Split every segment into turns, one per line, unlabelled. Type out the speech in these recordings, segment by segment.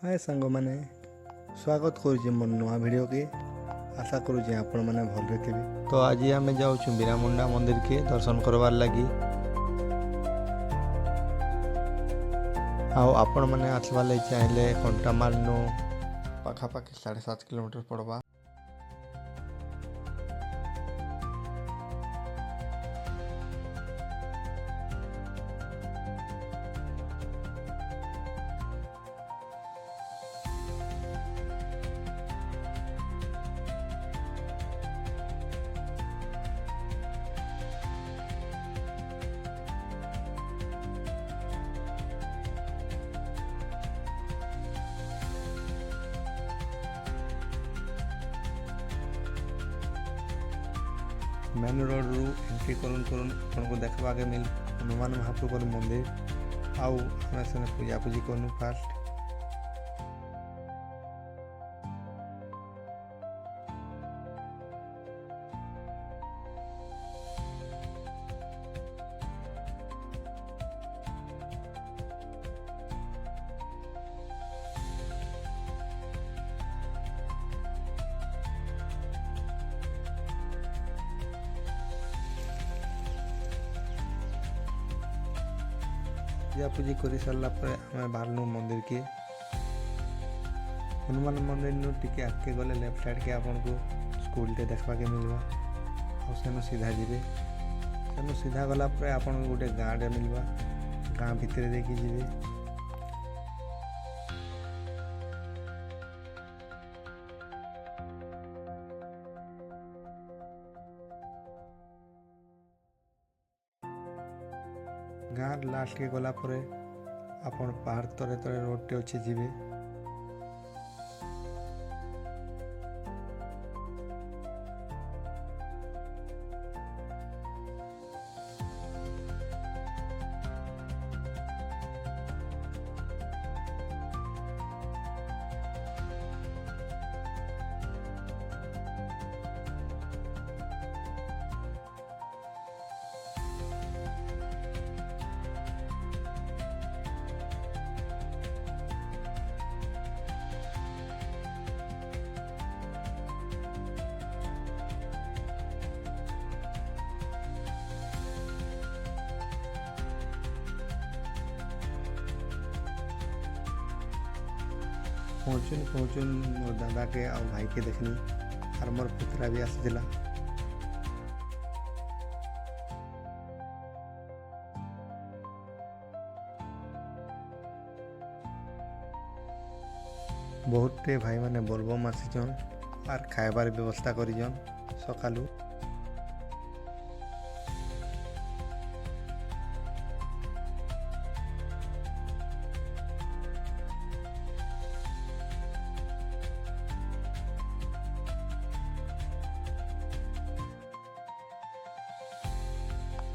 हाय सांग मैंने स्वागत करुचे मोर नुआ वीडियो के आशा करुचे आपण मैंने भल थे। तो आज आम जाऊँ बीरामुंडा मंदिर के दर्शन करवार लगी आपण मैंने आसवार लगे चाहिए कंटामाल नु पाखापाखि 7.5 किलोमीटर पड़वा। मेन रोड रू एंट्री करुन करुन आपन को देखवा के मिल हनुमान महाप्रभु मंदिर आउ हमें से पूजा पूजी करूँ फास्ट। पूजा पूजी कर सारा आम बाहर मंदिर के हनुमान मंदिर नु टिके आगे गले लेफ्ट साइड के आपन को स्कूल टे देखा के मिलवा और सेन सीधा जीवे सेन सीधा गला आपन गोटे गाँ टे मिलवा गाँ भितर देखी जीवे। गाँव लास्ट के गला परे आपन पहाड़ तरे तरे रोड टे अच्छे जीवे। पहुँचुन मोर दादा के और भाई के देखनी और मोर पुतरा भी आसला। बहुत टे भाई माने बोलबम आसीचन और खाइबार व्यवस्था करिजन सकालू।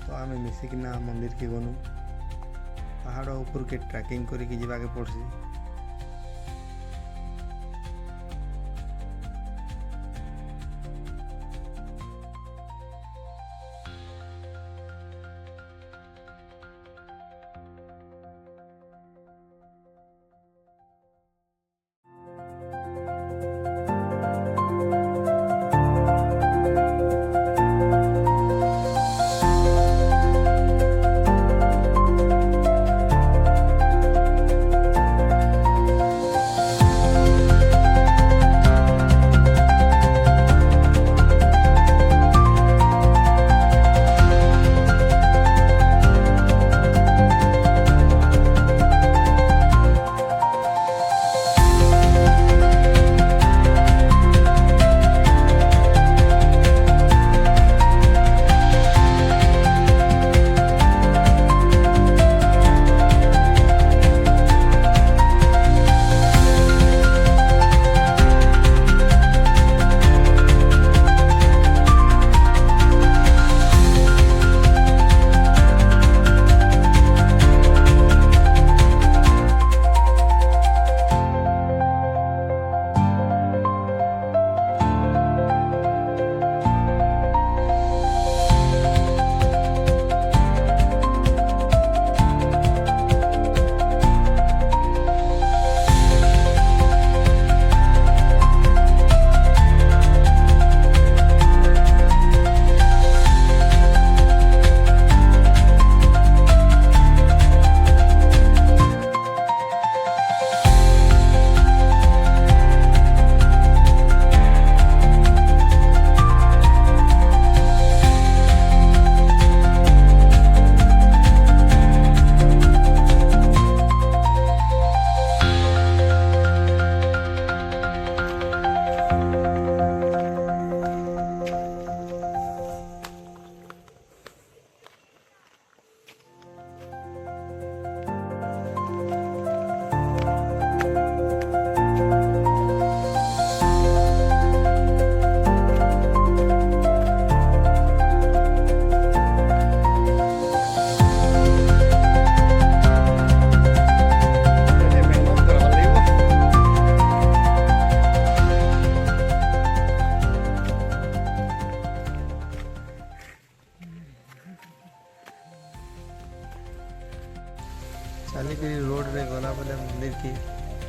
तो आम मिसिकिना मंदिर के गनु पहाड़ ऊपर के ट्रैकिंग करके जावाके पड़सी।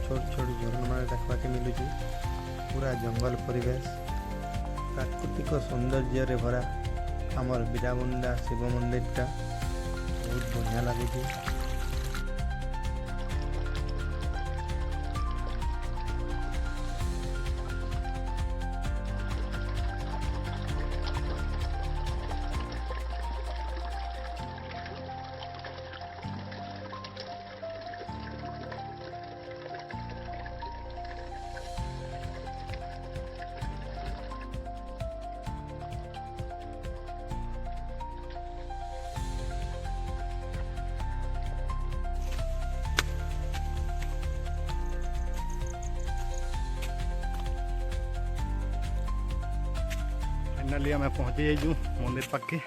छोट छोट झरना देखा के मिलूँ। पूरा जंगल परिवेश प्राकृतिक सौंदर्य भरा आमर बीरामुंडा शिव मंदिरटा बहुत बढ़िया लगुच। फाइनाली आम पहुँची जाइजु मंदिर पाखे।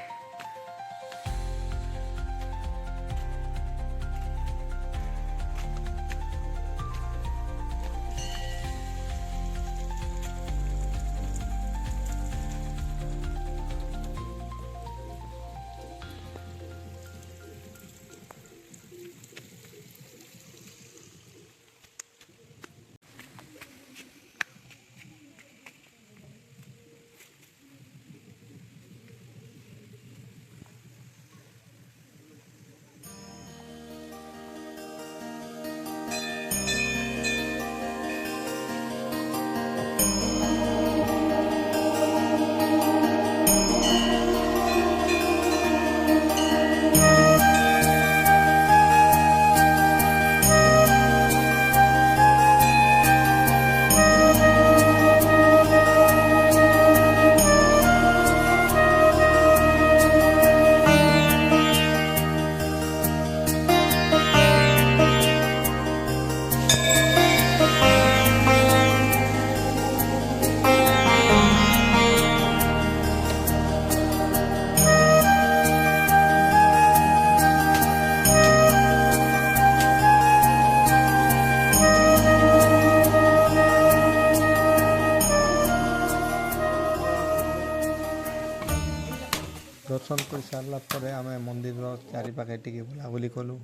दर्शन कर सारा पर आम मंदिर चारिपाखे टिके बुलाबुली कलु।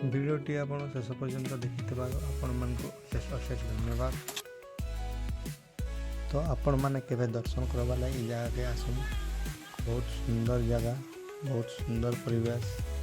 वीडियोटी आपण शेष पर्यंत देखि आपण अशेष धन्यवाद। तो आपण मैंने केवे दर्शन करवा लगी जगह के आसुन। बहुत सुंदर जगह, बहुत सुंदर परिवेश।